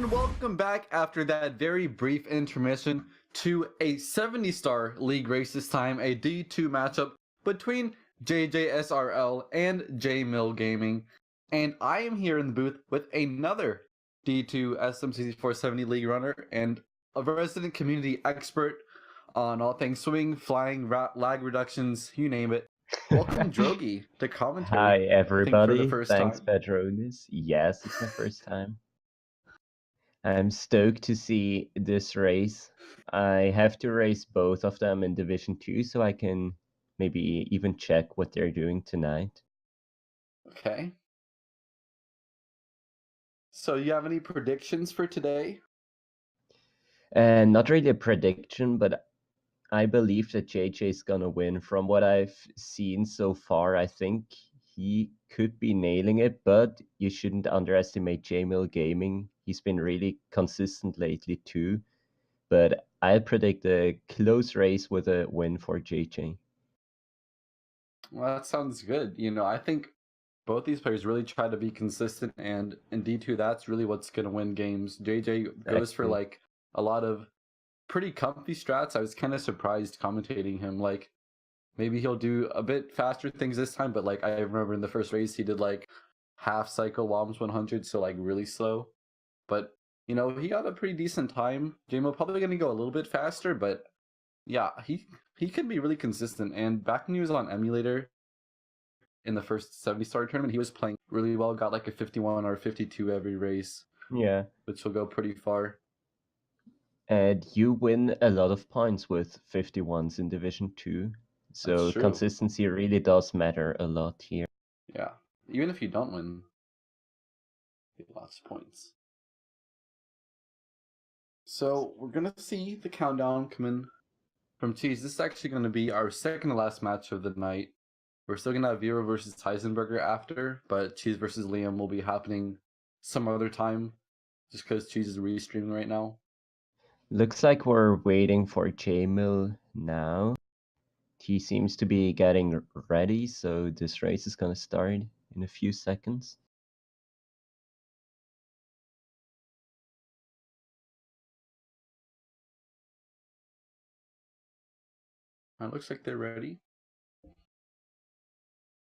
And welcome back after that very brief intermission to a 70-star league race, this time a D2 matchup between JJsrl and JMillGaming. And I am here in the booth with another D2 SM64 70 league runner and a resident community expert on all things swimming, flying, lag reductions, you name it. Welcome, Drogi, to commentary. Hi, everybody. For the first Thanks, time. Pedronis. Yes, it's my first time. I'm stoked to see this race. I have to race both of them in Division 2, so I can maybe even check what they're doing tonight. Okay. So you have any predictions for today? And not really a prediction, but I believe that JJ is gonna win. From what I've seen so far, I think he could be nailing it, but you shouldn't underestimate JMillGaming. He's been really consistent lately too. But I'll predict a close race with a win for JJ. Well, that sounds good. You know, I think both these players really try to be consistent, and in D2, that's really what's going to win games. JJ goes for like a lot of pretty comfy strats. I was kind of surprised commentating him. Like, maybe he'll do a bit faster things this time, but like I remember in the first race, he did like half cycle WOMS 100, so like really slow. But you know, he got a pretty decent time. JMill probably going to go a little bit faster, but yeah, he can be really consistent. And back when he was on emulator in the first 70-star tournament, he was playing really well. Got like a 51 or 52 every race. Yeah, which will go pretty far. And you win a lot of points with 51s in Division 2. So consistency really does matter a lot here. Yeah, even if you don't win, you get lots of points. So we're gonna see the countdown come in from Cheese. This is actually gonna be our second to last match of the night. We're still gonna have Vero versus Heisenberger after, but Cheese versus Liam will be happening some other time, just because Cheese is restreaming right now. Looks like we're waiting for JMill now. He seems to be getting ready, so this race is gonna start in a few seconds. It looks like they're ready.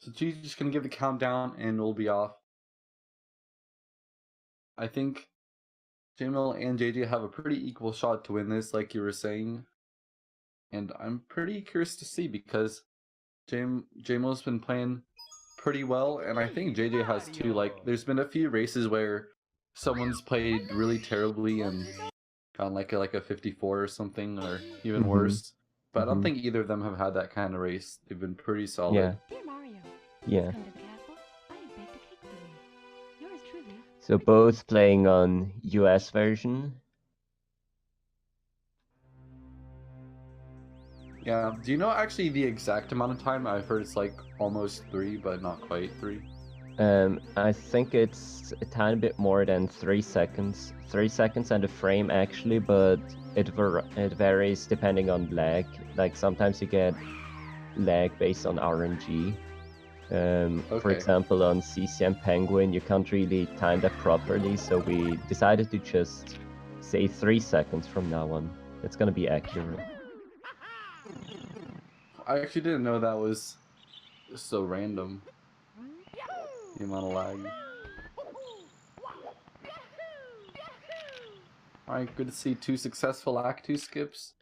So Cheese is just gonna give the countdown and we'll be off. I think JMill and JJ have a pretty equal shot to win this, like you were saying. And I'm pretty curious to see because JMill's been playing pretty well, and I think JJ has too. Like, there's been a few races where someone's played really terribly and gotten like a 54 or something, or even worse. But I don't think either of them have had that kind of race. They've been pretty solid. Yeah. So both playing on US version. Yeah. Do you know actually the exact amount of time? I've heard it's like almost 3, but not quite 3. I think it's a tiny bit more than 3 seconds. 3 seconds and a frame actually, but it varies depending on lag. Like sometimes you get lag based on RNG. For example, on CCM Penguin, you can't really time that properly, so we decided to just say 3 seconds from now on. It's gonna be accurate. I actually didn't know that was so random. The amount of lag. Alright, good to see 2 successful Act 2 skips.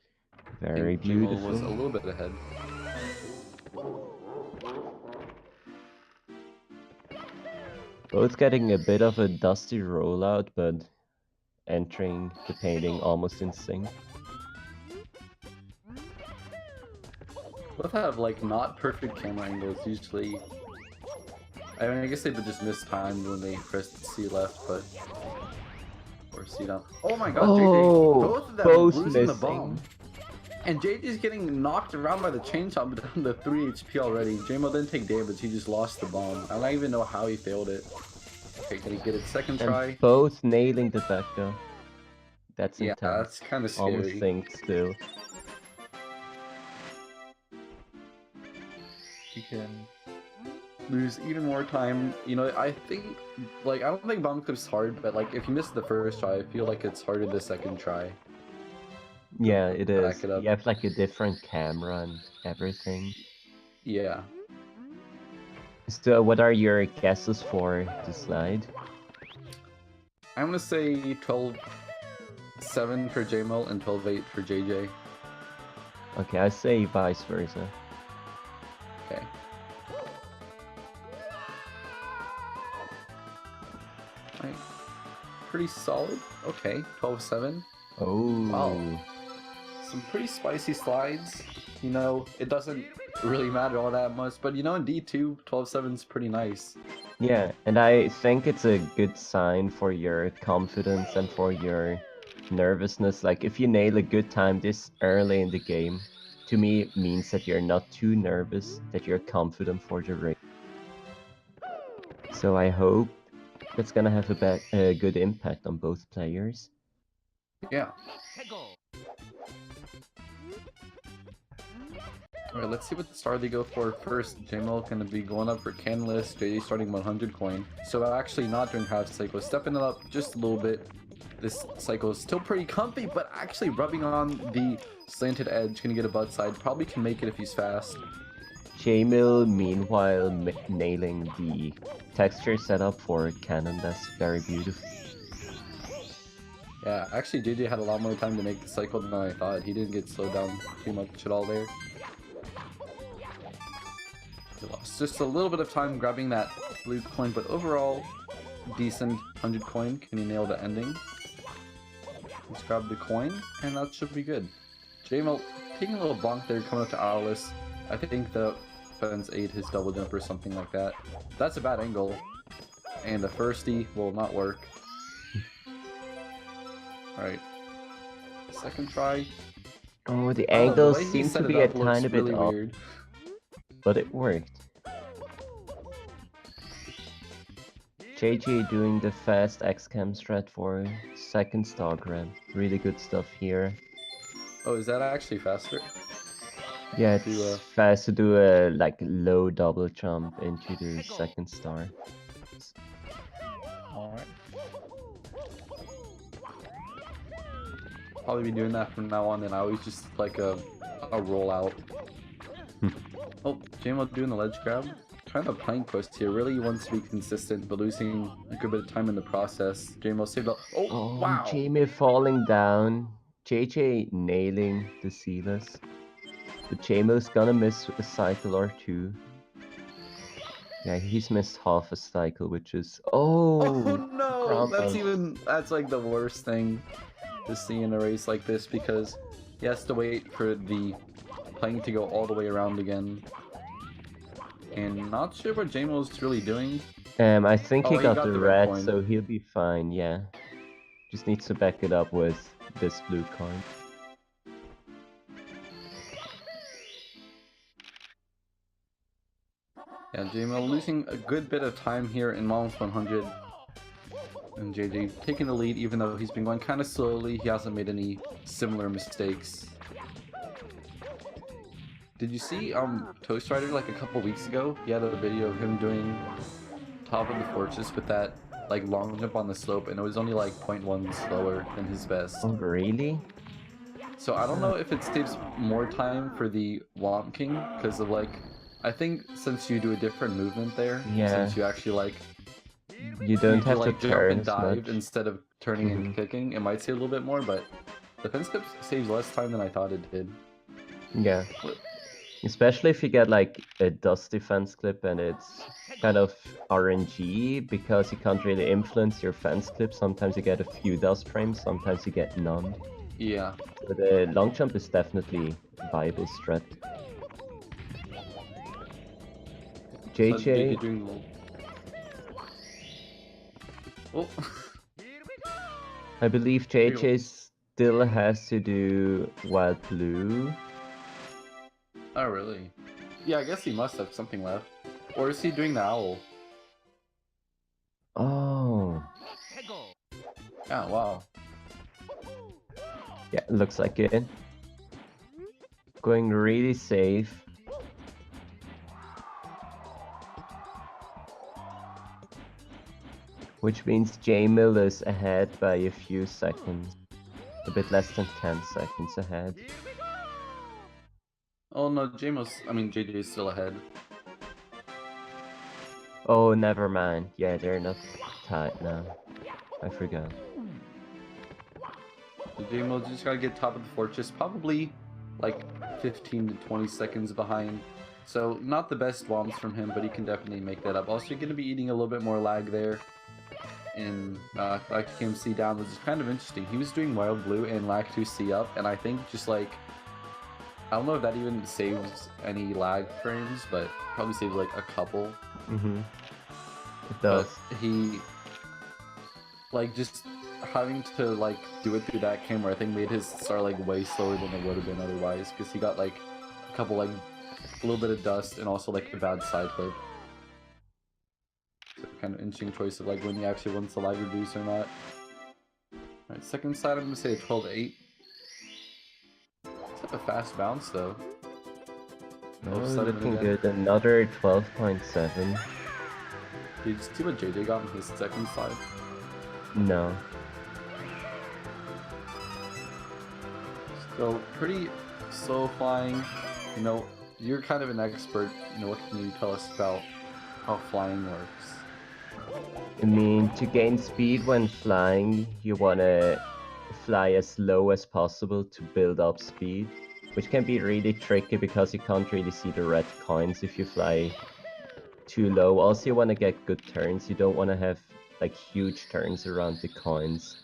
Very beautiful. JMill was a little bit ahead. Both getting a bit of a dusty rollout, but entering the painting almost in sync. Both have like not perfect camera angles usually. I mean, I guess they would just miss time when they pressed C left, but or C down. Oh my god, JJ! Both of them losing the bomb, and JJ's getting knocked around by the chainsaw, but down to 3 HP already. JMill didn't take damage; he just lost the bomb. I don't even know how he failed it. Okay, can he get it second try? And both nailing the backer. That's intense. Yeah, that's kind of scary. Almost synced still. You can lose even more time. You know, I think, like, I don't think bomb clip's hard, but like, if you miss the first try, I feel like it's harder the second try. Yeah, it Back is. it up. You have like a different camera and everything. Yeah. So, what are your guesses for the slide? I'm gonna say 12-7 for JMill and 12-8 for JJ. Okay, I say vice versa. Okay. Right. Pretty solid. Okay, 12-7. Oh. Wow. Some pretty spicy slides. You know, it doesn't really matter all that much, but you know, in D2, 12-7 is pretty nice. Yeah, and I think it's a good sign for your confidence and for your nervousness. Like, if you nail a good time this early in the game, to me, it means that you're not too nervous, that you're confident for the race. So I hope that's gonna have a good impact on both players. Yeah. Alright, let's see what star they go for first. JMill gonna be going up for Canless, JJ starting 100 coin. So actually not doing half cycle, stepping it up just a little bit. This cycle is still pretty comfy, but actually rubbing on the slanted edge, gonna get a butt side. Probably can make it if he's fast. JMill, meanwhile, nailing the texture setup for Cannon. That's very beautiful. Yeah, actually JJ had a lot more time to make the cycle than I thought. He didn't get slowed down too much at all there. He lost just a little bit of time grabbing that blue coin, but overall, decent 100 coin. Can he nail the ending? Let's grab the coin, and that should be good. JMill taking a little bonk there, coming up to Alice. I think the fence ate his double jump or something like that. That's a bad angle, and the firstie will not work. Alright. Second try. Oh, the angles the way he seem set to it be a up looks tiny bit really off, weird. but it worked. JJ doing the fast X-Cam strat for second star grab. Really good stuff here. Oh, is that actually faster? Yeah, it's fast to do a like low double jump into the second star. Alright. Probably be doing that from now on, then I always just like a rollout. Oh, JMill doing the ledge grab. Kind of plank quest here. Really wants to be consistent, but losing a good bit of time in the process. JMill saved up. Oh, wow! JMill falling down. JJ nailing the sealers. But JMill's gonna miss a cycle or two. Yeah, he's missed half a cycle, which is... Oh no! That's like the worst thing to see in a race like this, because he has to wait for the plane to go all the way around again. And not sure what JMill's really doing. I think he got the red, coin. so he'll be fine, yeah. Just needs to back it up with this blue coin. Yeah, JMill losing a good bit of time here in Mom's 100. And JJ taking the lead, even though he's been going kind of slowly. He hasn't made any similar mistakes. Did you see Toast Rider like a couple weeks ago? He had a video of him doing top of the fortress with that like long jump on the slope, and it was only like 0.1 slower than his best. Oh, really? So I don't know if it saves more time for the Womp King, because of like, I think since you do a different movement there, since you actually like, you don't have to jump turn and dive much. instead of turning and kicking, it might save a little bit more, but the fence clip saves less time than I thought it did. Yeah. Especially if you get like a dust defense clip and it's kind of RNG, because you can't really influence your fence clip. Sometimes you get a few dust frames, sometimes you get none. Yeah. So the long jump is definitely a viable strat. JJ... Oh. I believe JJ still has to do wild blue. Oh, really? Yeah, I guess he must have something left. Or is he doing the owl? Oh. Yeah, wow. Yeah, looks like it. Going really safe. Which means JMill is ahead by a few seconds. A bit less than 10 seconds ahead. Oh no, JJ is still ahead. Oh, never mind. Yeah, they're not tied now. I forgot. JMill just gotta get top of the fortress, probably like 15 to 20 seconds behind. So not the best bombs from him, but he can definitely make that up. Also, you're gonna be eating a little bit more lag there. In Lag 2KMC down, which is kind of interesting. He was doing Wild Blue and Lag 2C up, and I think just like, I don't know if that even saves any lag frames, but probably saves like a couple. Mm-hmm. It does. But he, like, just having to like do it through that camera, I think made his start like way slower than it would have been otherwise, because he got like a couple like a little bit of dust and also like a bad side flip. So kind of interesting choice of like when he actually wants the lag reduce or not. Alright, second side I'm gonna say 12-8. It's a fast bounce though. Oh, looking good. Another 12.7. Did you see what JJ got on his second side? No. So pretty slow flying. You know, you're kind of an expert. You know, what can you tell us about how flying works? I mean, to gain speed when flying, you wanna fly as low as possible to build up speed, which can be really tricky because you can't really see the red coins if you fly too low. Also, you wanna get good turns. You don't wanna have like huge turns around the coins.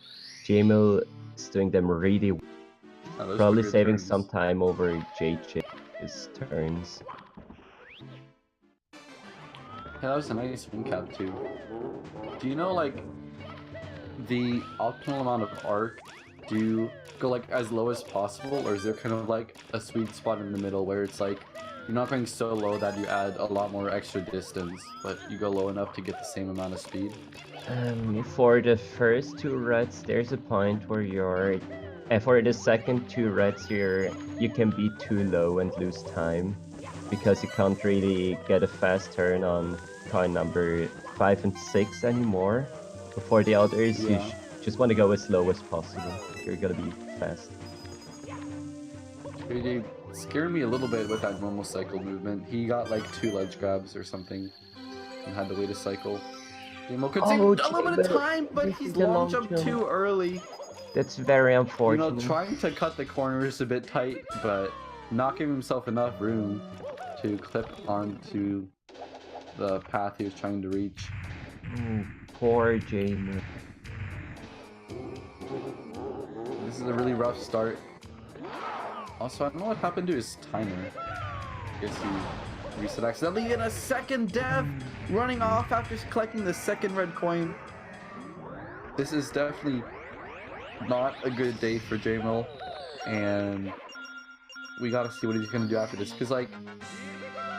JMill is doing them really well. Probably saving some time over JJ's turns. Yeah, that was a nice wing cap too. Do you know like the optimal amount of arc? Do you go like as low as possible, or is there kind of like a sweet spot in the middle where it's like you're not going so low that you add a lot more extra distance, but you go low enough to get the same amount of speed? For the first two reds, there's a point where you're for the second two reds you can be too low and lose time because you can't really get a fast turn on coin number 5 and 6 anymore. But for the others, you just want to go as low as possible. You're gonna be fast. JJ scared me a little bit with that normal cycle movement. He got like 2 ledge grabs or something and had to wait a cycle. JMill could save a little bit of time, but he's long jumped too early. That's very unfortunate. You know, trying to cut the corners a bit tight, but not giving himself enough room to clip onto the path he was trying to reach. Poor JMill. This is a really rough start. Also, I don't know what happened to his timer. I guess he reset accidentally in a second death, running off after collecting the second red coin. This is definitely not a good day for JMill, and we gotta see what he's gonna do after this, because like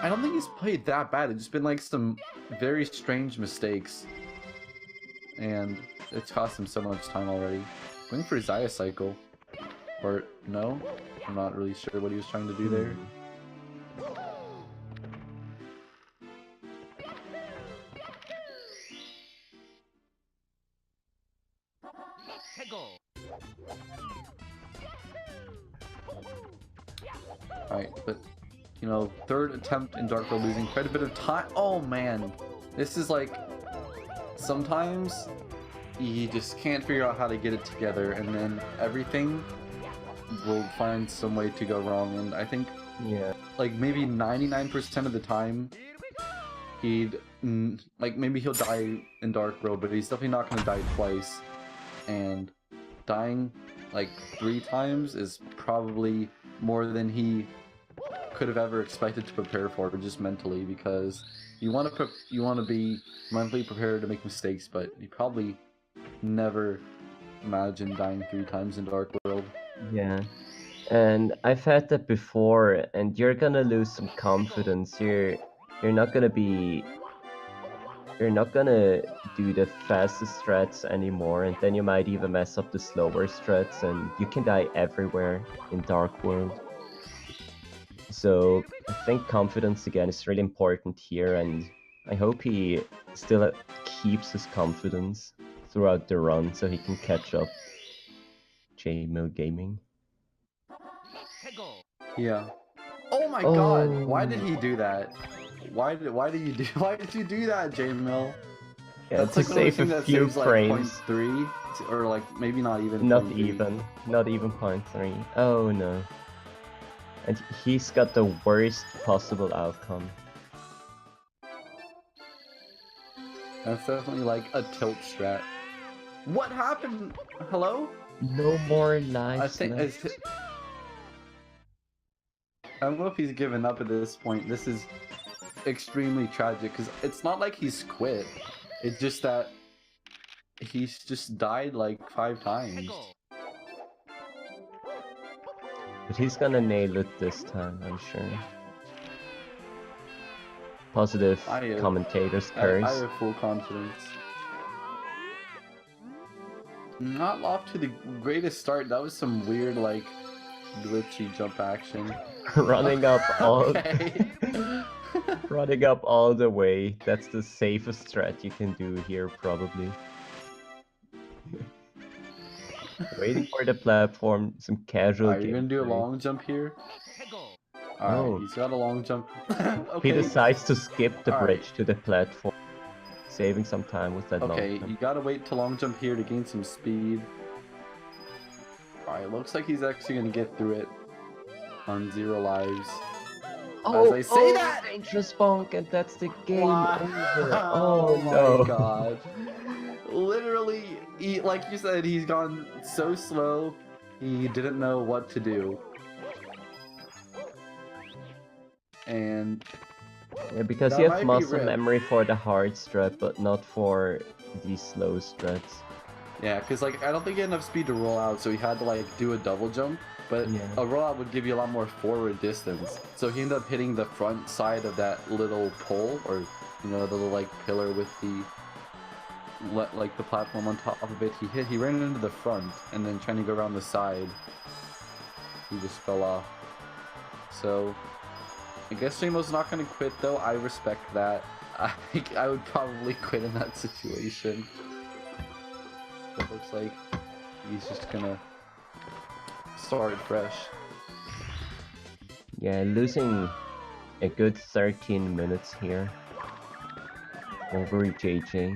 I don't think he's played that bad. It's just been like some very strange mistakes, and it's cost him so much time already. Going for Zaya cycle, or no, I'm not really sure what he was trying to do there. Alright, but you know, third attempt in Dark World, losing quite a bit of time. Oh man, this is like, sometimes you just can't figure out how to get it together, and then everything will find some way to go wrong. And I think, like maybe 99% of the time, he'd like maybe he'll die in Dark World, but he's definitely not gonna die twice. And dying like 3 times is probably more than he could have ever expected to prepare for, just mentally, because you want to be mentally prepared to make mistakes, but you probably never imagined dying 3 times in Dark World. Yeah, and I've had that before, and you're gonna lose some confidence. You're not gonna do the fastest strats anymore, and then you might even mess up the slower strats, and you can die everywhere in Dark World. So I think confidence again is really important here, and I hope he still keeps his confidence throughout the run so he can catch up JMillGaming. Yeah. Oh my Oh. god! Why did he do that? Why did you do that, JMill? Yeah, That's to like one of those save a things that few saves like frames. 0.3, or like maybe not even. Not 0.3. even. Not even 0.3. Oh no. And he's got the worst possible outcome. That's definitely like a tilt strat. What happened? Hello? No more lives I think left. I don't know if he's given up at this point. This is extremely tragic because it's not like he's quit. It's just that he's just died like 5 times. But he's gonna nail it this time, I'm sure. Positive commentators curse. I have full confidence. Not off to the greatest start. That was some weird, like, glitchy jump action. Running up all Okay. running up all the way. That's the safest strat you can do here, probably. Waiting for the platform, some casual Alright, you're gonna do a gameplay. long jump here? Alright, he's got a long jump. Okay. He decides to skip the bridge Alright. to the platform, saving some time with that long Okay, jump. you gotta wait to long jump here to gain some speed. Alright, looks like he's actually gonna get through it on 0 lives. As I say that! Dangerous bonk, and that's the game over. Oh no. my god. Literally, like you said, he's gone so slow, he didn't know what to do. And Yeah, because you have muscle memory for the hard strat, but not for these slow strats. Yeah, because like I don't think he had enough speed to roll out, so he had to like do a double jump. But a rollout would give you a lot more forward distance. So he ended up hitting the front side of that little pole, or you know, the little like pillar with the like the platform on top of it. He ran into the front, and then trying to go around the side, he just fell off. So I guess JMill's not gonna quit though. I respect that. I would probably quit in that situation. It looks like he's just gonna start fresh. Yeah, losing a good 13 minutes here over JJ.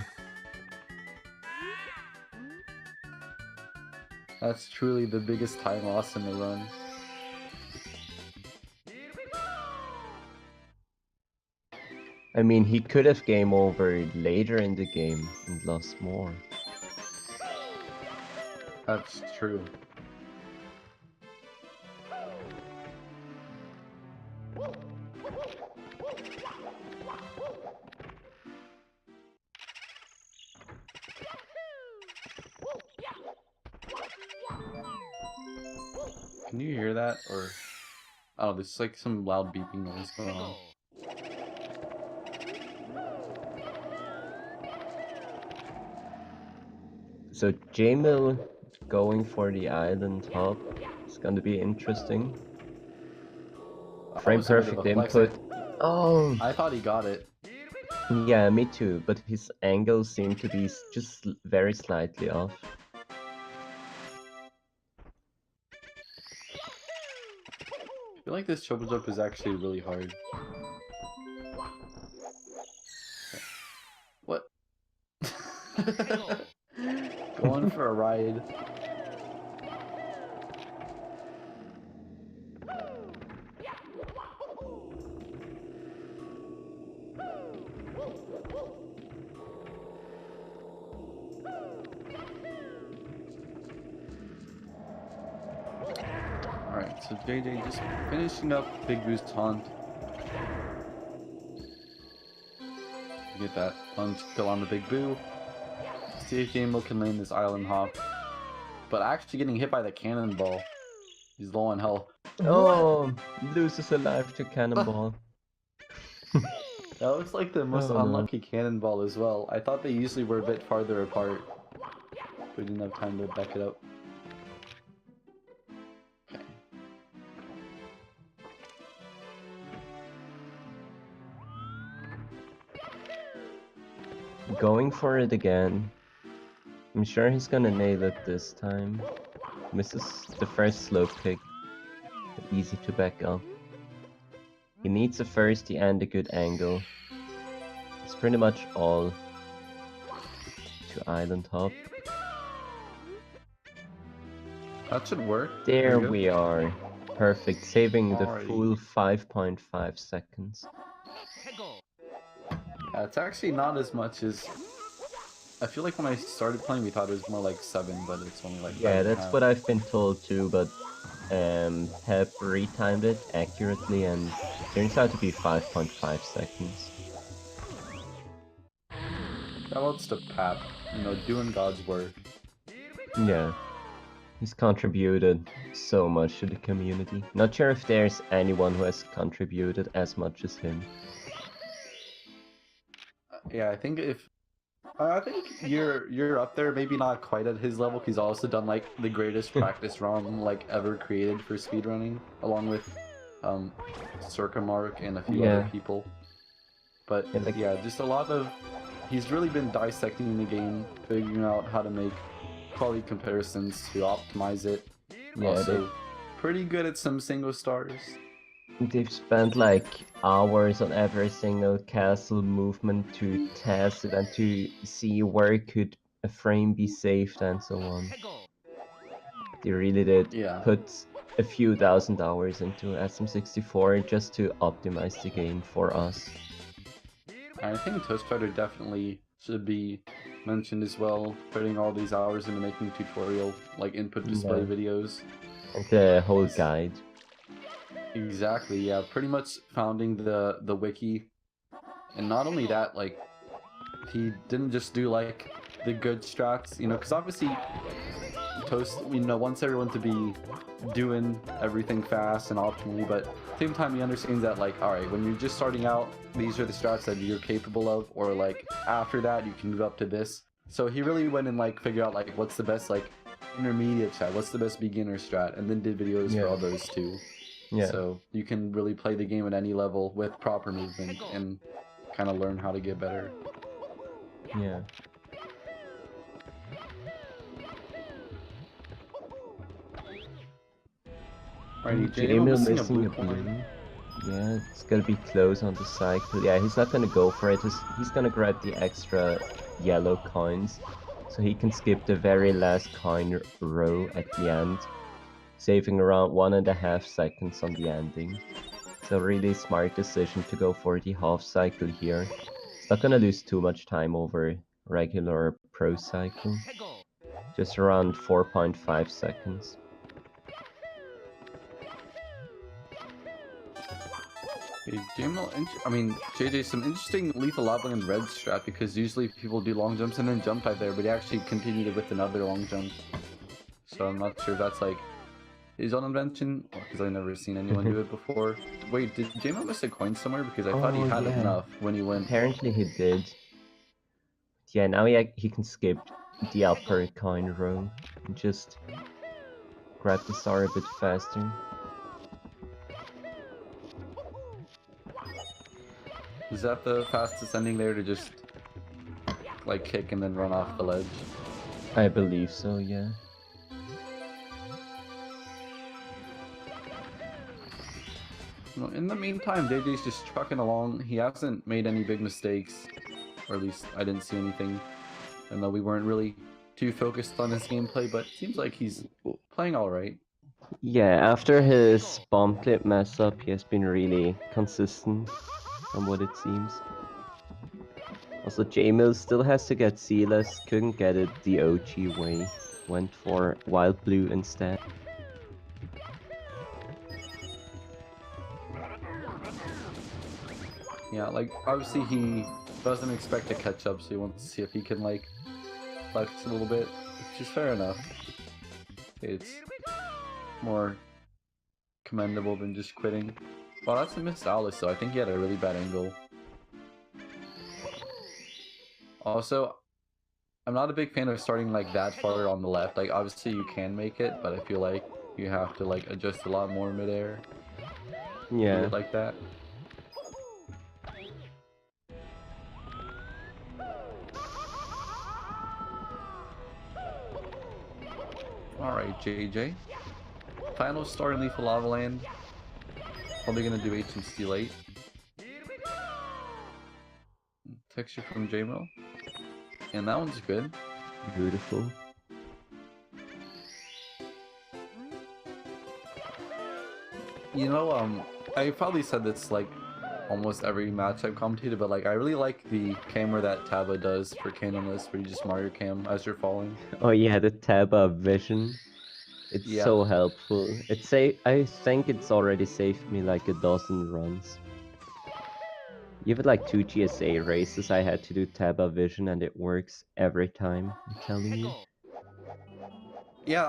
That's truly the biggest time loss in the run. I mean, he could have game over later in the game and lost more. That's true. Can you hear that? Or oh, there's like some loud beeping noise going on. So JMill going for the island hop is gonna be interesting. Frame perfect input. Oh! I thought he got it. Yeah, me too, but his angles seem to be just very slightly off. I feel like this triple jump is actually really hard. What? Going for a ride. Alright, so JJ just finishing up Big Boo's taunt. Get that punch kill on the Big Boo. See if JMill can land this island hop. But actually getting hit by the cannonball. He's low on health. Oh, loses a life to cannonball. That looks like the most unlucky cannonball as well. I thought they usually were a bit farther apart. We didn't have time to back it up. Okay. Going for it again. I'm sure he's gonna nail it this time. Misses the first slope kick, but easy to back up. He needs a firstie and a good angle. It's pretty much all to island hop. That should work. There we are. Perfect, saving the Alrighty. full 5.5 seconds. Yeah, it's actually not as much as... I feel like when I started playing, we thought it was more like 7, but it's only like 5 Yeah, and a that's half. what I've been told too, but Pep retimed it accurately and turns out to be 5.5 seconds. Shoutouts to Pap, you know, doing God's work. Yeah, he's contributed so much to the community. Not sure if there's anyone who has contributed as much as him. Yeah, I think you're up there, maybe not quite at his level. He's also done like the greatest practice ROM like ever created for speedrunning, along with Circa Mark and a few other people. But yeah, just a lot of he's really been dissecting the game, figuring out how to make quality comparisons to optimize it. Yeah, also pretty good at some single stars. They've spent like hours on every single castle movement to test it and to see where could a frame be saved and so on. They really did put a few thousand hours into SM64 just to optimize the game for us. I think Toastfighter definitely should be mentioned as well, putting all these hours into making tutorial, like input display videos. And the whole guide. Exactly, yeah, pretty much founding the wiki. And not only that, like, he didn't just do like the good strats, you know, because obviously Toast, you know, wants everyone to be doing everything fast and optimally, but at the same time he understands that, like, alright, when you're just starting out, these are the strats that you're capable of, or like after that you can move up to this. So he really went and like figured out like what's the best like intermediate strat, what's the best beginner strat, and then did videos for all those too. Yeah. So you can really play the game at any level with proper movement and kind of learn how to get better. Yeah. Alrighty, JMill missing a blue. Yeah, it's gonna be close on the cycle. Yeah, he's not gonna go for it. He's gonna grab the extra yellow coins, so he can skip the very last coin row at the end, saving around 1.5 seconds on the ending. It's a really smart decision to go for the half cycle here. It's not gonna lose too much time over regular pro cycle. Just around 4.5 seconds. I mean, JJ, some interesting lethal lobbing and red strat, because usually people do long jumps and then jump dive there, but he actually continued it with another long jump. So I'm not sure if that's like his own invention, or because I've never seen anyone do it before. Wait, did JMill miss a coin somewhere? Because I thought he had enough when he went. Apparently he did. Yeah, now he can skip the upper coin row and just grab the star a bit faster. Is that the fastest ending there, to just like kick and then run off the ledge? I believe so, yeah. Well, in the meantime, JJ's just trucking along. He hasn't made any big mistakes, or at least I didn't see anything. And though we weren't really too focused on his gameplay, but it seems like he's playing alright. Yeah, after his bomb clip mess up, he has been really consistent, from what it seems. Also, JMill still has to get Sealess, couldn't get it the OG way, went for Wild Blue instead. Yeah, like, obviously he doesn't expect to catch up, so he wants to see if he can, like, flex a little bit, which is fair enough. It's more commendable than just quitting. Well, that's a missed Alice, so I think he had a really bad angle. Also, I'm not a big fan of starting, like, that far on the left. Like, obviously you can make it, but I feel like you have to, like, adjust a lot more midair. Yeah. Do it like that. Alright, JJ. Final star in Lethal Lava Land. Probably gonna do HMC late. Texture from JMillGaming. And that one's good. Beautiful. You know, I probably said this like almost every match I've commentated, but like I really like the camera that Taba does for Canonless, where you just Mario Cam as you're falling. Oh yeah, the Taba vision. It's so helpful. I think it's already saved me like a dozen runs. Even like 2 GSA races I had to do Taba vision and it works every time, I'm telling you. Yeah,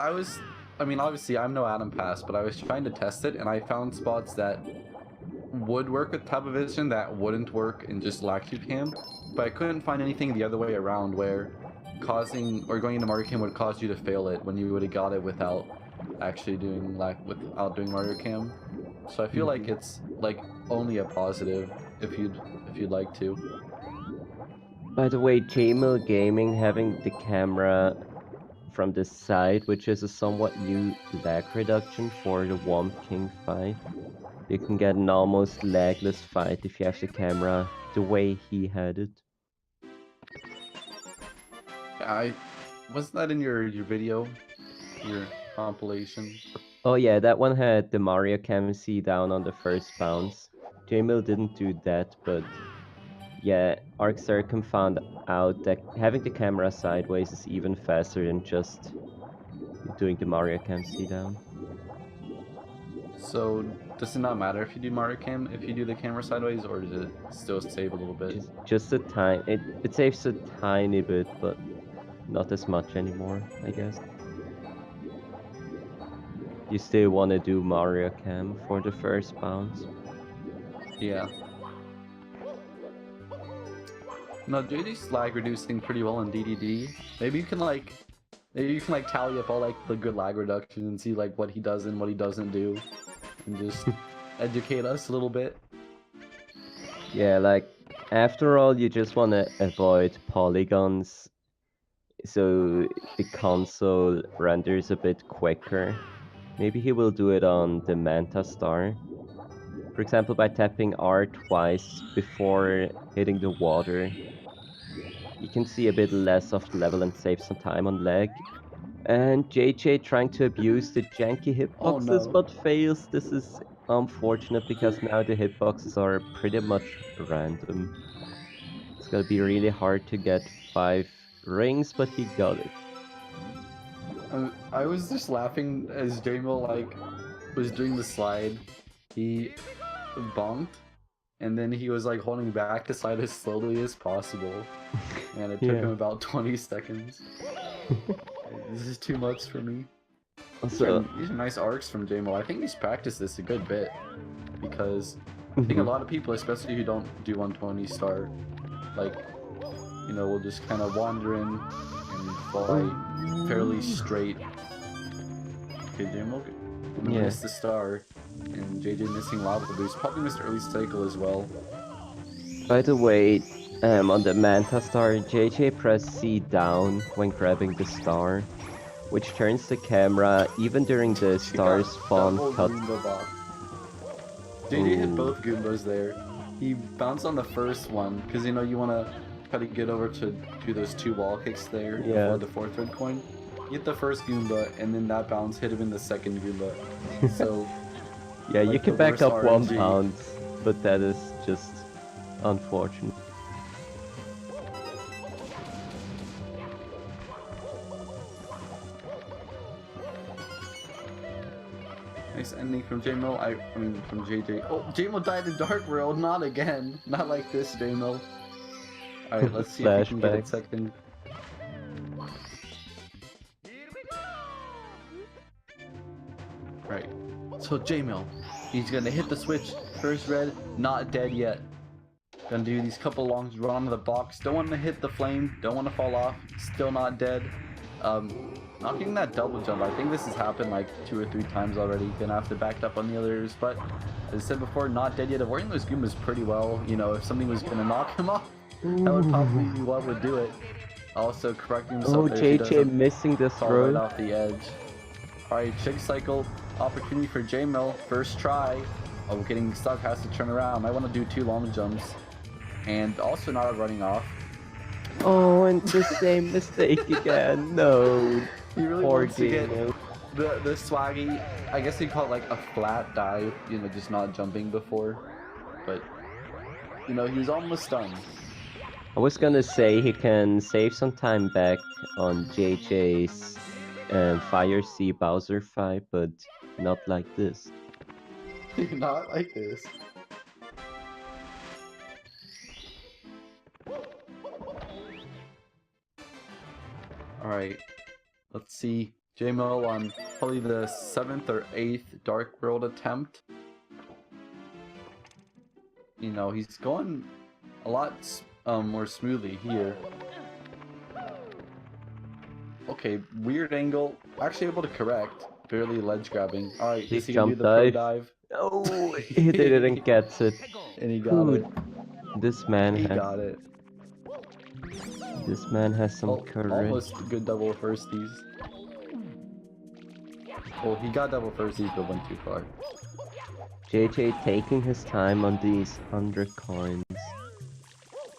I mean obviously I'm no Adam Pass, but I was trying to test it and I found spots that would work with Taba vision that wouldn't work in just Lactu Cam, but I couldn't find anything the other way around where going into Mario Cam would cause you to fail it when you would have got it without actually doing Mario Cam. So I feel like it's like only a positive if you'd like to. By the way, JMillGaming having the camera from the side, which is a somewhat new lag reduction for the Womp King fight. You can get an almost lagless fight if you have the camera the way he had it. Wasn't that in your video, your compilation? Oh yeah, that one had the Mario Cam C down on the first bounce. JMill didn't do that, but yeah, ArcCircum found out that having the camera sideways is even faster than just doing the Mario Cam C down. So does it not matter if you do Mario Cam if you do the camera sideways, or does it still save a little bit? Just a tiny. It saves a tiny bit, but not as much anymore, I guess. You still want to do Mario Cam for the first bounce. Yeah. No, JJ's lag reducing pretty well in DDD. Maybe you can tally up all like the good lag reduction and see like what he does and what he doesn't do, and just educate us a little bit. Yeah, like after all, you just want to avoid polygons, so the console renders a bit quicker. Maybe he will do it on the Manta Star. For example, by tapping R twice before hitting the water, you can see a bit less of the level and save some time on lag. And JJ trying to abuse the janky hitboxes but fails. This is unfortunate because now the hitboxes are pretty much random. It's gonna be really hard to get 5 rings, but he got it. I was just laughing as JMill was doing the slide. He bonked, and then he was like holding back the slide as slowly as possible, and it took him about 20 seconds. This is too much for me. Also, these are nice arcs from JMill. I think he's practiced this a good bit, because I think a lot of people, especially who don't do 120 star, will just kind of wander in and fly fairly straight. Okay, JMill missed the star, and JJ missing lava boost. Probably missed early cycle as well. By the way, on the Manta Star, JJ pressed C down when grabbing the star, which turns the camera even during the star spawn cut. JJ hit both Goombas there. He bounced on the first one, because you want to try to get over to do those 2 wall kicks there before the 4th red coin. Hit the first Goomba, and then that bounce hit him in the second Goomba. So yeah, you can back up 1 bounce, but that is just unfortunate. Nice ending from JMill. I mean from JJ. Oh, JMill died in Dark World. Not again. Not like this, JMill. Alright, let's see if we can get it second. Right. So JMill, he's gonna hit the switch. First red, not dead yet. Gonna do these couple longs, run onto the box. Don't want to hit the flame. Don't want to fall off. Still not dead. Not getting that double jump. I think this has happened like 2 or 3 times already. Gonna have to back up on the others, but as I said before, not dead yet. Avoiding those Goombas pretty well. If something was gonna knock him off, that would probably be what would do it. Also correcting himself. Oh, JJ missing this throw right off the edge. Alright, Chick Cycle opportunity for JMill. First try. Oh, getting stuck, has to turn around. Might want to do 2 long jumps. And also not running off. Oh, and the same mistake again. No. He really Poor wants to get JMill. the swaggy, I guess you'd call it like a flat dive, you know, just not jumping before. But, you know, he was almost done. I was gonna say he can save some time back on JJ's Fire Sea Bowser fight, but not like this. Not like this. Alright, let's see. JMill on probably the 7th or 8th Dark World attempt. You know, he's going a lot more smoothly here. Okay, weird angle. Actually able to correct. Barely ledge grabbing. Alright, is he gonna do the pro dive? Oh, he didn't get it. And he got it. This man He got it. This man has some courage. Almost good double firsties. Well, he got double firsties but went too far. JJ taking his time on these 100 coins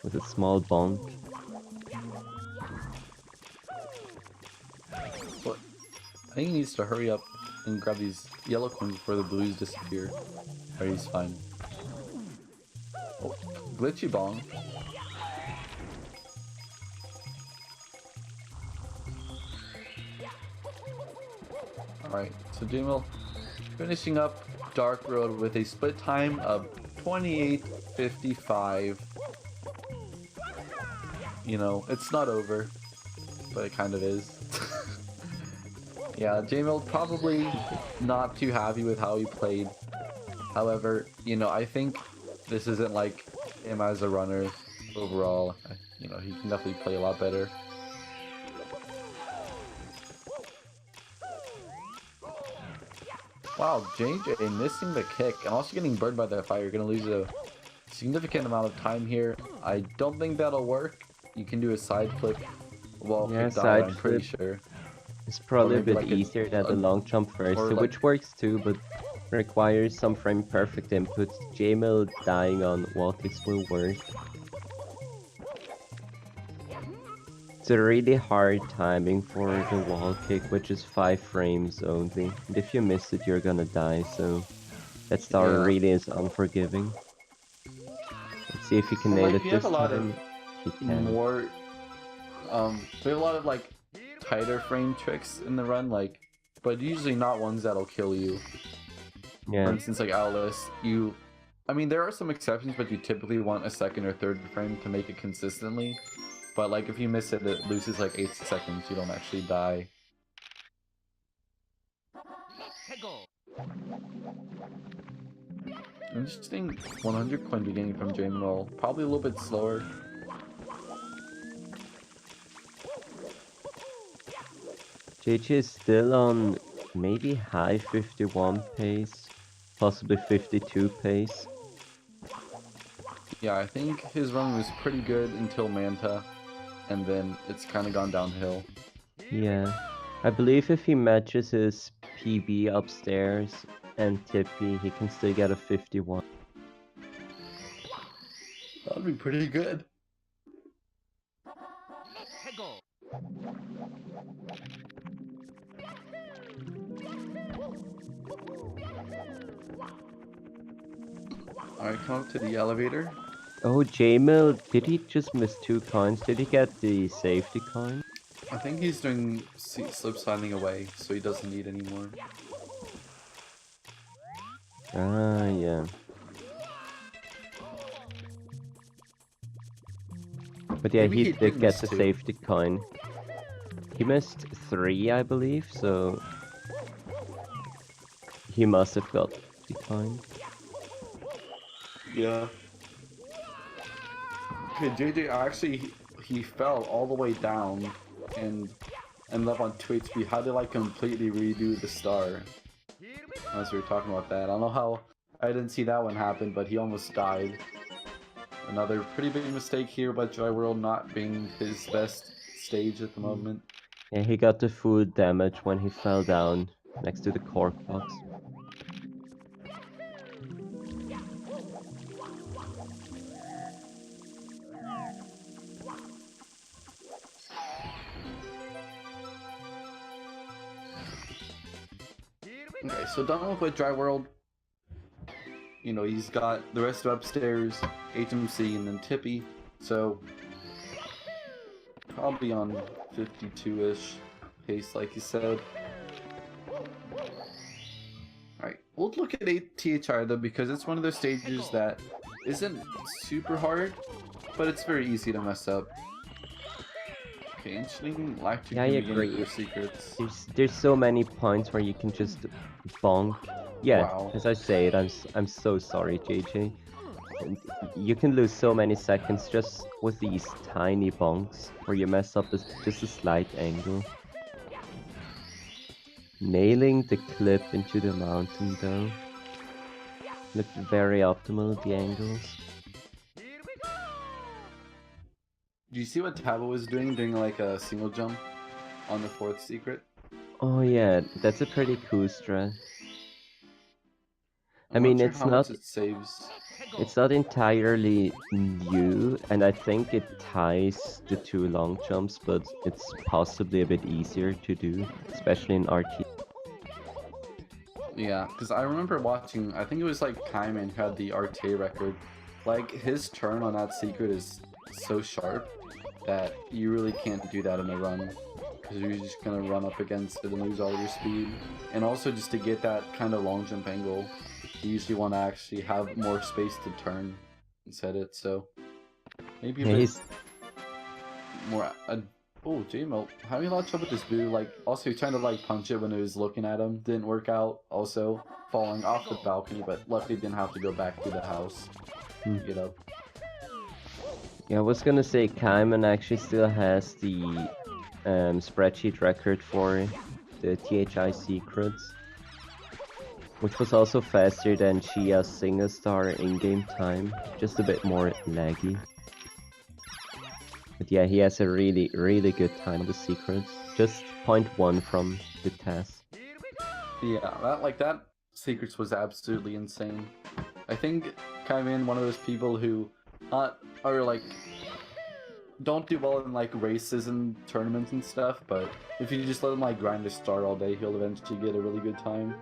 with a small bonk. But I think he needs to hurry up and grab these yellow coins before the blues disappear. Or he's fine. Oh, glitchy bong. Alright, so JMill finishing up Dark Road with a split time of 28:55. You know, it's not over, but it kind of is. Yeah, JMill probably not too happy with how he played. However, you know, I think this isn't like him as a runner overall. You know, he can definitely play a lot better. Wow, JJ missing the kick and also getting burned by that fire. You're gonna lose a significant amount of time here. I don't think that'll work. You can do a side flip while kicked out, I'm pretty sure. It's probably a bit easier than the long jump first, which works too, but requires some frame perfect input. JMill dying on wall kicks will work. It's a really hard timing for the wall kick, which is 5 frames only. And if you miss it, you're gonna die, so that star really is unforgiving. Let's see if he can nail it this time. He can. More, we have a lot of like tighter frame tricks in the run, like, but usually not ones that'll kill you. Yeah. For instance, like Alice, I mean, there are some exceptions, but you typically want a 2nd or 3rd frame to make it consistently. But like, if you miss it, it loses like 8 seconds. You don't actually die. Interesting 100 coin beginning from JMill. Probably a little bit slower. JJ is still on maybe high 51 pace, possibly 52 pace. Yeah, I think his run was pretty good until Manta, and then it's kind of gone downhill. Yeah, I believe if he matches his PB upstairs and Tippy, he can still get a 51. That'd be pretty good. Alright, come up to the elevator. Oh, JMill, did he just miss 2 coins? Did he get the safety coin? I think he's doing slip sliding away, so he doesn't need any more. Ah, yeah. But yeah, he did get the safety coin. He missed 3, I believe, so he must have got the coin. Yeah. Okay, JJ actually, he fell all the way down and ended up on 2 HP. How did I completely redo the star? As we were talking about that. I don't know how I didn't see that one happen, but he almost died. Another pretty big mistake here by Joy World not being his best stage at the moment. Yeah, he got the full damage when he fell down. next to the cork box. Okay, so done with Dry World. You know, he's got the rest of upstairs, HMC, and then Tippy. So probably on 52-ish pace, like you said. Alright, we'll look at THI though, because it's one of those stages that isn't super hard, but it's very easy to mess up. Okay, interesting. Lactic Yeah, I agree. Your secrets. There's so many points where you can just bonk. Yeah, Wow. as I said, I'm so sorry, JJ. And you can lose so many seconds just with these tiny bonks where you mess up just a slight angle. Nailing the clip into the mountain though. Looked very optimal, the angles. Do you see what Tabo was doing like a single jump on the 4th secret? Oh yeah, that's a pretty cool strat. I'm I mean, not sure how much it saves. It's not entirely new, and I think it ties the 2 long jumps, but it's possibly a bit easier to do, especially in RT. Yeah, because I remember watching, I think it was like Kaiman who had the RTA record. Like, his turn on that secret is so sharp that you really can't do that in a run, because you're just going to run up against it and lose all your speed. And also, just to get that kind of long jump angle, you usually want to actually have more space to turn and set it, so maybe a bit more... Oh, JMill, how do you launch up with this boo? Like, also trying to like punch it when it was looking at him, didn't work out. Also, falling off the balcony, but luckily didn't have to go back to the house. Get up. Yeah, I was gonna say Kaiman actually still has the spreadsheet record for the THI secrets, which was also faster than Chia's single star in-game time, just a bit more laggy. But yeah, he has a really, really good time on the secrets. Just 0.1 from the test. Yeah, that secrets was absolutely insane. I think Kaiman, one of those people who are like don't do well in like races and tournaments and stuff, but if you just let him like grind a star all day, he'll eventually get a really good time.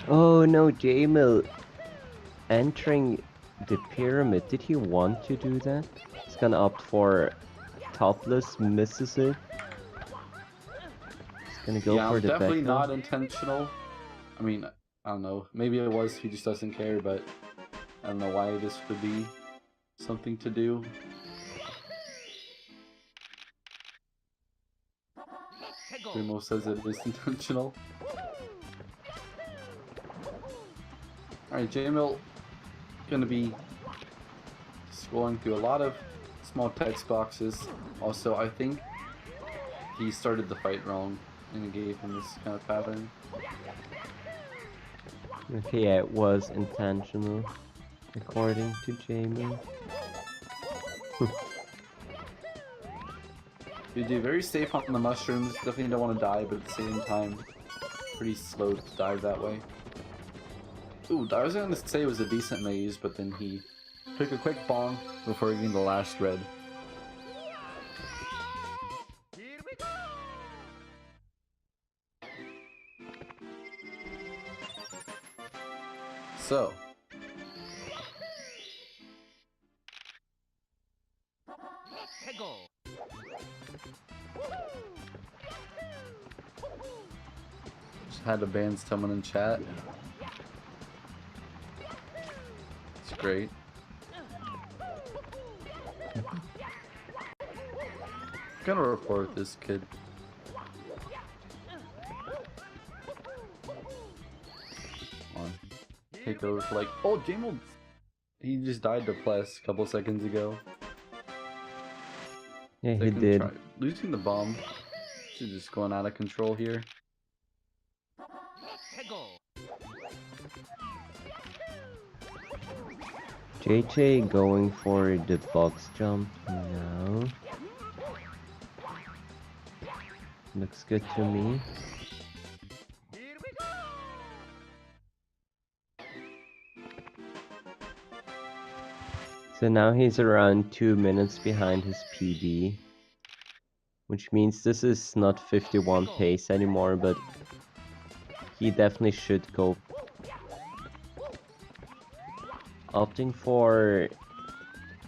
Oh no, JMill entering the pyramid. Did he want to do that? He's gonna opt for topless, misses it. He's gonna go for the definitely back not intentional. I mean, I don't know. Maybe it was. He just doesn't care, but I don't know why this would be something to do. Primo says it is intentional. Alright, JMill gonna be scrolling through a lot of small text boxes. Also, I think he started the fight wrong and gave him this kind of pattern. Okay, yeah, it was intentional, according to JMill. You do very safe on the mushrooms, definitely don't want to die, but at the same time, pretty slow to dive that way. Ooh, I was gonna say it was a decent maze, but then he took a quick bong before getting the last red. So, just had to ban someone in chat. It's great. I'm gonna report this kid. On. Take over for like, oh, JMill He just died to Pless a couple seconds ago. Yeah, he did. Losing the bomb. She's just going out of control here. JJ going for the box jump now. Looks good to me. So now he's around 2 minutes behind his PB. Which means this is not 51 pace anymore, but he definitely should go. Opting for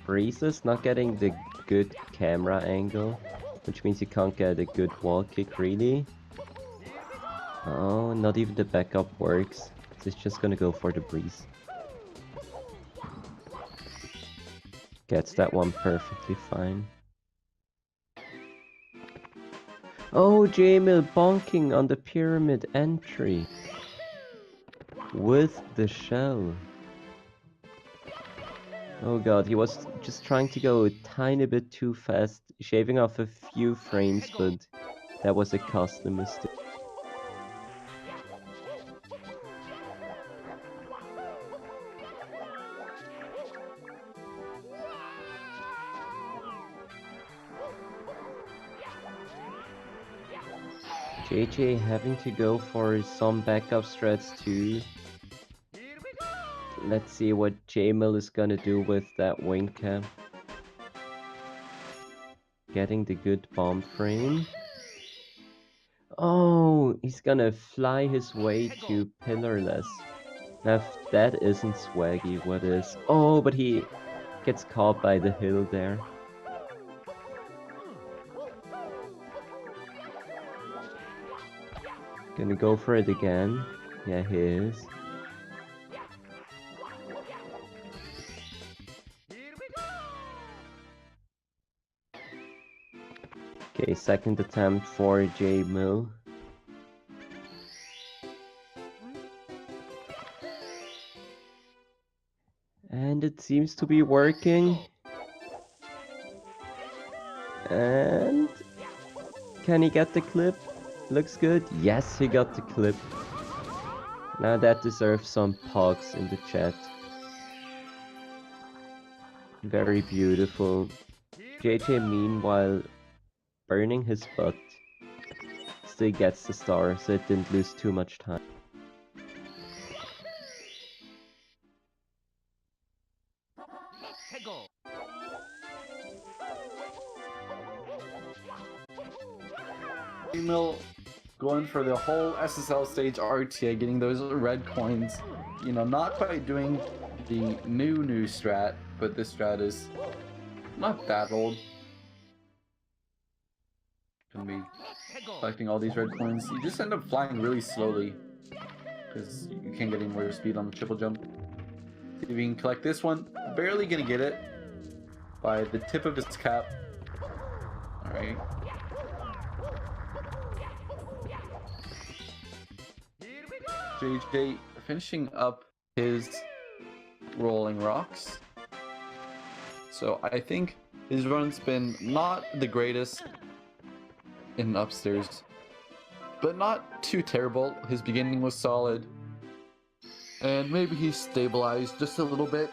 breezes, not getting the good camera angle, which means you can't get a good wall kick really. Oh, not even the backup works. He's just gonna go for the breeze. Gets that one perfectly fine. Oh, JMill bonking on the pyramid entry with the shell. Oh god, he was just trying to go a tiny bit too fast, shaving off a few frames, but that was a custom mistake. JJ having to go for some backup strats too. Let's see what JMill is gonna do with that wing cap. Getting the good bomb frame. Oh, he's gonna fly his way to pillarless. Now if that isn't swaggy, what is? Oh, but he gets caught by the hill there. Gonna go for it again. Yeah, he is. Okay, second attempt for JMill. And it seems to be working. And can he get the clip? Looks good. Yes, he got the clip. Now that deserves some pogs in the chat. Very beautiful. JJ meanwhile burning his butt. Still gets the star, so it didn't lose too much time. JMill going for the whole SSL stage RTA, getting those red coins. You know, not quite doing the new strat, but this strat is not that old. Gonna be collecting all these red coins. You just end up flying really slowly because you can't get any more speed on the triple jump. See if you can collect this one. Barely gonna get it by the tip of his cap. Alright. JJ finishing up his rolling rocks. So I think his run's been not the greatest in upstairs, but not too terrible. His beginning was solid, and maybe he stabilized just a little bit.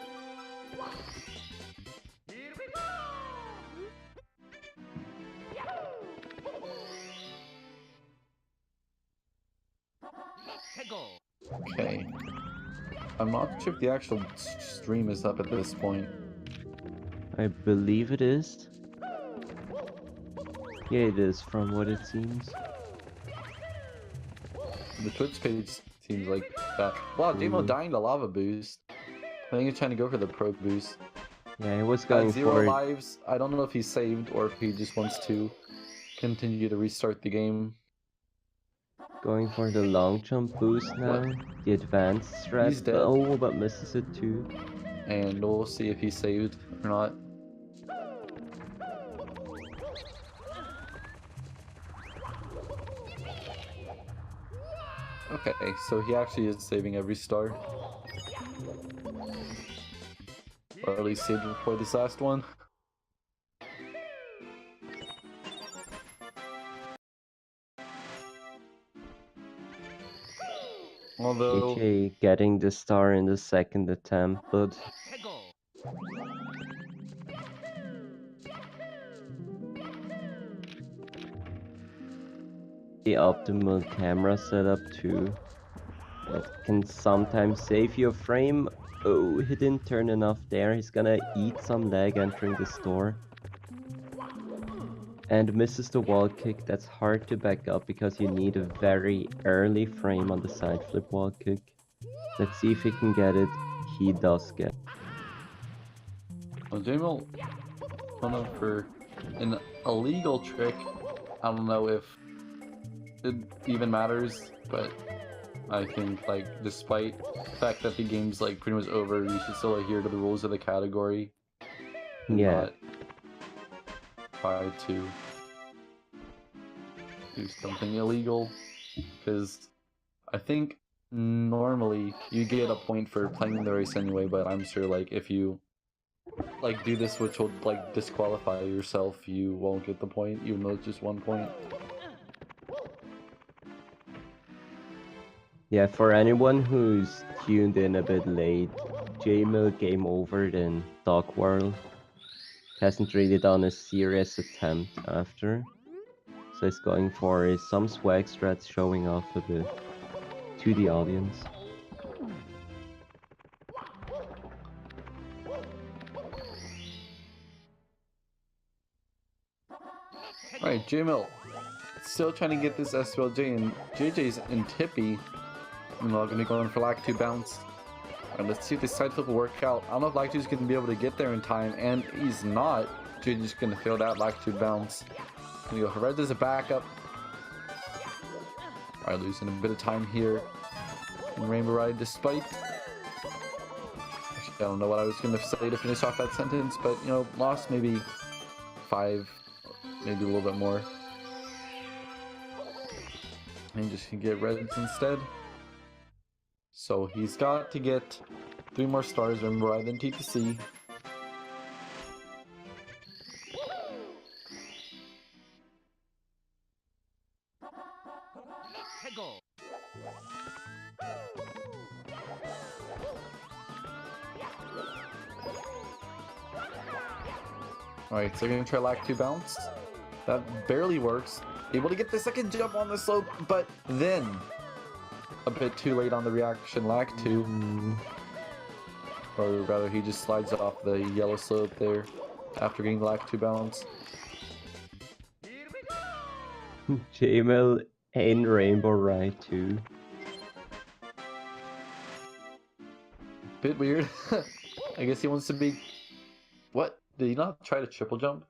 Okay. I'm not sure if the actual stream is up at this point. I believe it is. Yeah, it is from what it seems. The Twitch page seems like that. Wow, JMill dying to lava boost. I think he's trying to go for the pro boost. Yeah, he was going At 0 for lives. I don't know if he's saved or if he just wants to continue to restart the game. going for the long jump boost now. What? The advanced strat. He's dead. Oh, but misses it too. And we'll see if he's saved or not. Okay, so he actually is saving every star. Or at least saved it before this last one. Although JJ getting the star in the second attempt, but the optimal camera setup too. That can sometimes save your frame. Oh, he didn't turn enough there. He's gonna eat some lag entering the store. And misses the wall kick. That's hard to back up because you need a very early frame on the side flip wall kick. Let's see if he can get it. He does get it. well, JMill went up for an illegal trick. I don't know if it even matters, but I think, like, despite the fact that the game's like pretty much over, you should still adhere to the rules of the category. And Yeah. not try to do something illegal, because I think normally you get a point for playing the race anyway, but I'm sure like if you like do this, which will like disqualify yourself, you won't get the point, even though it's just 1 point. Yeah, for anyone who's tuned in a bit late, JMill game over in Dog World. Hasn't really done a serious attempt after. So he's going for some swag strats, showing off a bit to the audience. Alright, JMill still trying to get this SLJ, and JJ's in Tippy. I'm not gonna be going for Lack 2 bounce. Alright, let's see if this side flip will work out. I don't know if Lack 2's gonna be able to get there in time, and he's not. JJ's gonna fail that Lack 2 bounce. Gonna go for red as a backup. Alright, losing a bit of time here in Rainbow Ride, despite... Actually, I don't know what I was gonna say to finish off that sentence, but, you know, lost maybe 5, maybe a little bit more. And just can get reds instead. So he's got to get 3 more stars, Rainbow Ride, than TTC. Alright, so gonna try Lack 2 bounce. That barely works. Able to get the second jump on the slope, but then a bit too late on the reaction. Lack 2. Or rather, he just slides off the yellow slope there after getting the Lack 2 bounce. JMill in Rainbow Ride too. Bit weird. I guess he wants to be... What? Did he not try to triple jump?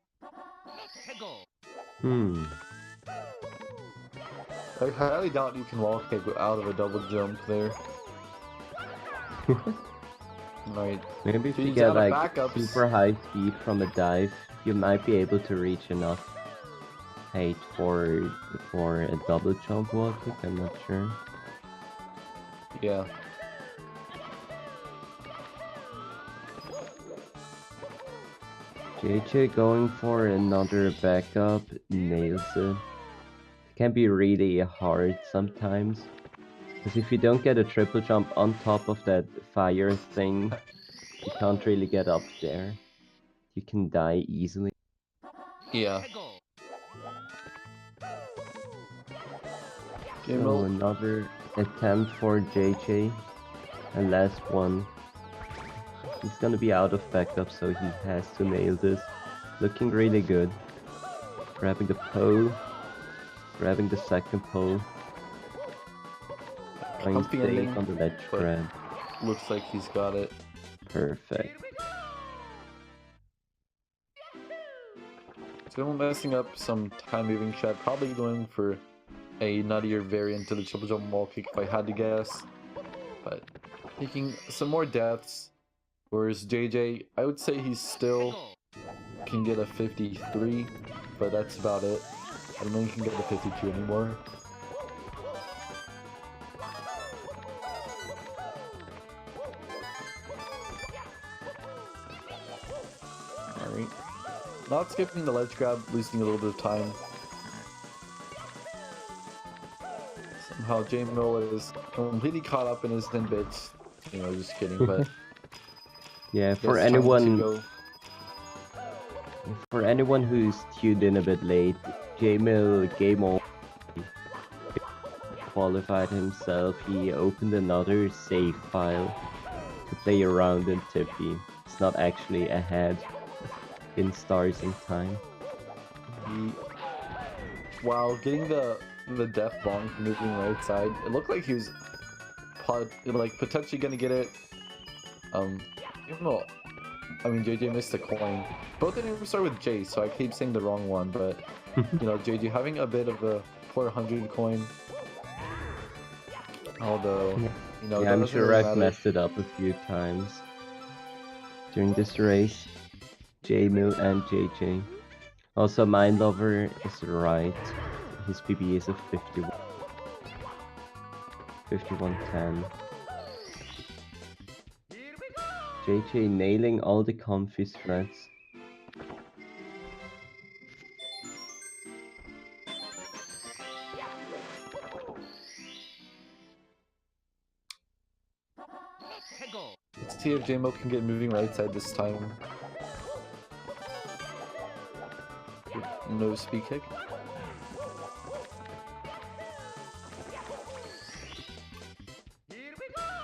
I highly doubt you can wall kick out of a double jump there. Right. Maybe if you get like super high speed from a dive, you might be able to reach enough height for a double jump wall kick, I'm not sure. Yeah. JJ going for another backup, nails it. It can be really hard sometimes, because if you don't get a triple jump on top of that fire thing, you can't really get up there. You can die easily. Yeah. So another attempt for JJ, a last one. He's gonna be out of backup, so he has to nail this. Looking really good. Grabbing the pole, grabbing the second pole. Trying to stay on the ledge grab. Looks like he's got it. Perfect. Still messing up some time moving shot, probably going for a nuttier variant to the triple jump wall kick if I had to guess. But taking some more deaths. Whereas JJ, I would say he still can get a 53, but that's about it. I don't know he can get a 52 anymore. Not skipping the ledge grab, losing a little bit of time. Somehow JMill is completely caught up in his 10 bits. You know, just kidding, but... Yeah, for anyone who's tuned in a bit late, JMill game over qualified himself. He opened another save file to play around in Tippy. It's not actually ahead in stars in time. While getting the death bomb from moving right side, it looked like he was potentially gonna get it. Even though, I mean, JJ missed a coin. Both of them start with J, so I keep saying the wrong one, but you know, JJ having a bit of a 400 coin. Although, you know, yeah, I'm sure really I've messed it up a few times during this race. JMill and JJ. Also, Mindlover is right. His PB is a 5110. JJ nailing all the comfy threads. Let's see if JMill can get moving right side this time. No speed kick.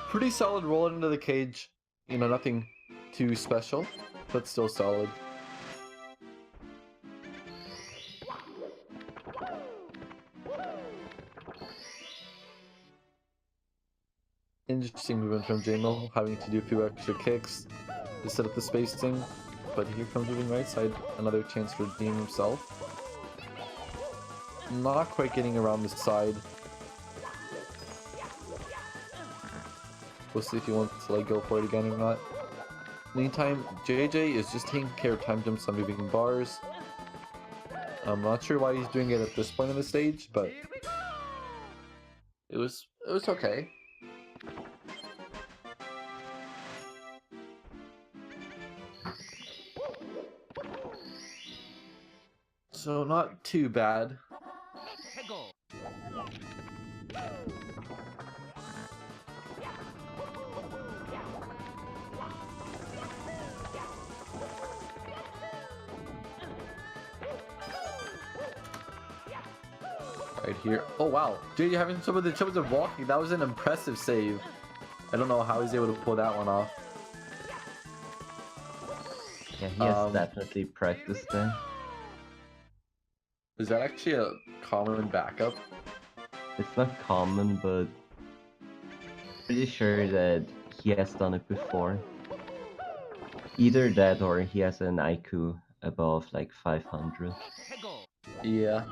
Pretty solid roll into the cage. You know, nothing too special, but still solid. Interesting movement from JMill, having to do a few extra kicks to set up the spacing. But here comes moving right side, another chance for redeem himself. Not quite getting around the side. We'll see if he wants to like go for it again or not. Meantime, JJ is just taking care of time jumps on moving bars. I'm not sure why he's doing it at this point in the stage, but it was okay. So not too bad. Right here. Oh wow, JJ having some of the troubles of walking. That was an impressive save. I don't know how he's able to pull that one off. Yeah, he has definitely practiced there. Is that actually a common backup? It's not common, but pretty sure that he has done it before. Either that or he has an IQ above like 500. Yeah.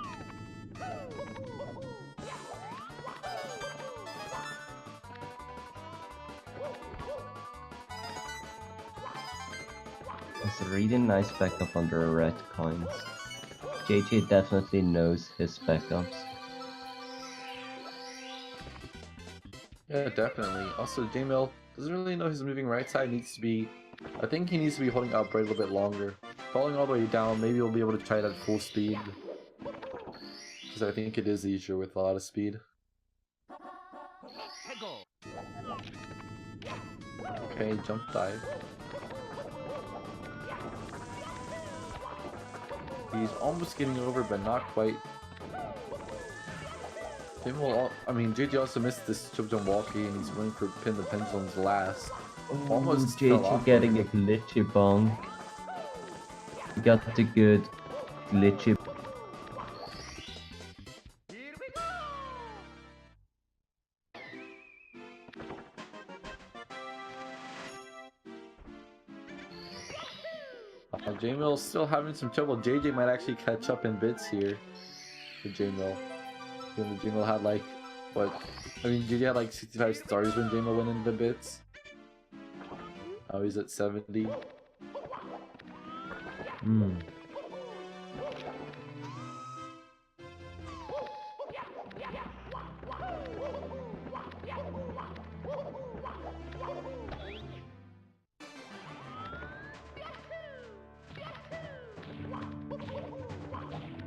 It's a really nice backup under red coins. JJ definitely knows his backups. Yeah, definitely. Also, JMill doesn't really know his moving right side. Needs to be, I think he needs to be holding up right a little bit longer. Falling all the way down, maybe we'll be able to try it at full speed. Because I think it is easier with a lot of speed. Okay, jump dive. He's almost getting over, but not quite. I mean, JJ also missed this jump walkie, and he's running for pin the pendulums last. Almost JJ getting a glitchy bonk. He got the good glitchy. JMill's still having some trouble. JJ might actually catch up in bits here for JMill. JMill had like, what? I mean, JJ had like 65 stars when JMill went into bits. Oh, he's at 70.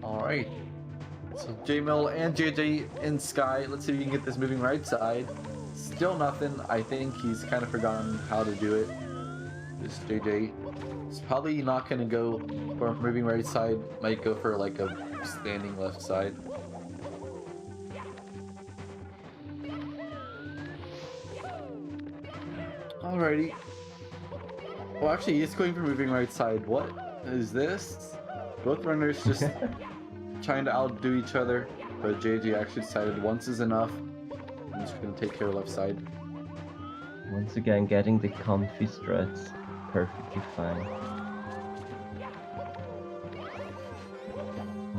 Alright. So JMill and JJ in Sky. Let's see if we can get this moving right side. Still nothing. I think he's kind of forgotten how to do it. This JJ. It's probably not going to go for moving right side. Might go for like a standing left side. Alrighty. Well, actually, he's going for moving right side. What is this? Both runners just trying to outdo each other, but JJ actually decided once is enough. I'm just going to take care of left side. Once again, getting the comfy struts perfectly fine.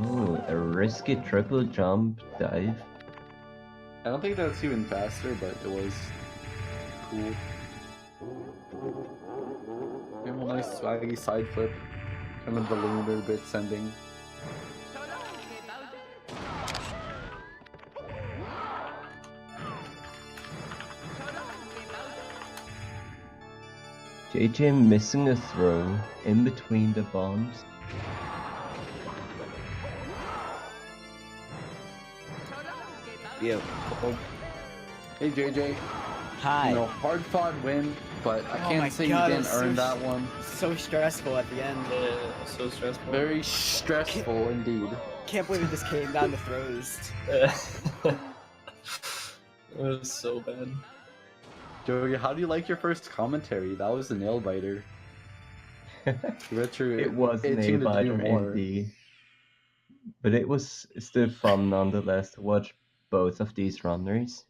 Ooh, a risky triple jump dive. I don't think that's even faster, but it was cool. Give him a nice swaggy side flip. Kind of the lunar bits ending. JJ missing a throw in between the bombs. Yo. Hey JJ. Hi. You know, hard fought win, but I Oh can't my say God, you didn't it's so earn that one. So stressful at the end. Yeah, so stressful. Very stressful indeed. Can't believe it just came down to throws. It was so bad. Joey, how do you like your first commentary? That was a nail biter. It was itching to do nail-biter more. indeed. But it was still fun nonetheless to watch both of these runners.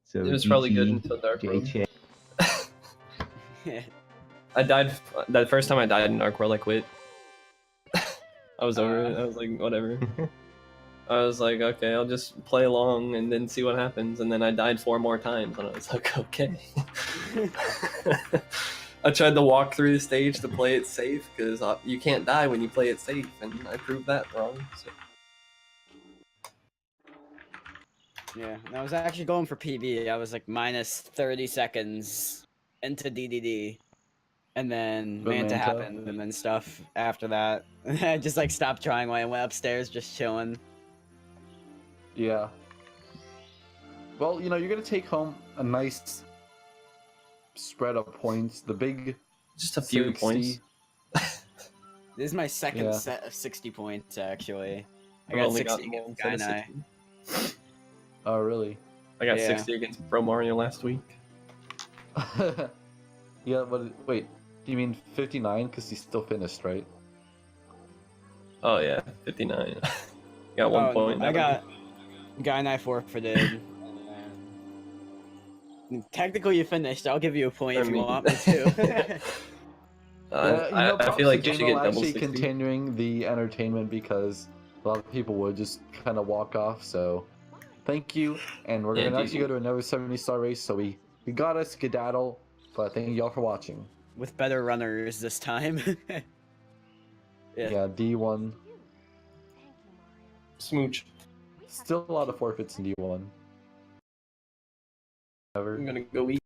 So It was probably good GG, until Dark World. JJ. I died. That first time I died in Dark World, I quit. I was over it. I was like, whatever. I was like, okay, I'll just play along and then see what happens. And then I died 4 more times, and I was like, okay. I tried to walk through the stage to play it safe, because you can't die when you play it safe, and I proved that wrong. So. Yeah, and I was actually going for PB. I was like minus 30 seconds into DDD. And then Manta happened, and then stuff after that. I just like stopped trying when I went upstairs, just chilling. Yeah. Well, you know, you're gonna take home a nice spread of points. The big Just a few 60. points. This is my second Yeah. set of 60 points, actually. I I've got only 60 gotten one against set of Gainai. 60. Oh, really? I got Yeah. 60 against Pro Mario last week. Yeah, but wait, do you mean 59? Because he still finished, right? Oh yeah, 59. Got 1 point. I got Gainai forfeited. Technically, you finished. I'll give you a point if you want me to. I feel like you should get double actually 60. continuing the entertainment because a lot of people would just kind of walk off. So, thank you, and we're gonna actually go to another 70-star race. So we got a skedaddle, but thank y'all for watching. With better runners this time. Yeah, D1. Smooch. Still a lot of forfeits in D1. I'm gonna go eat.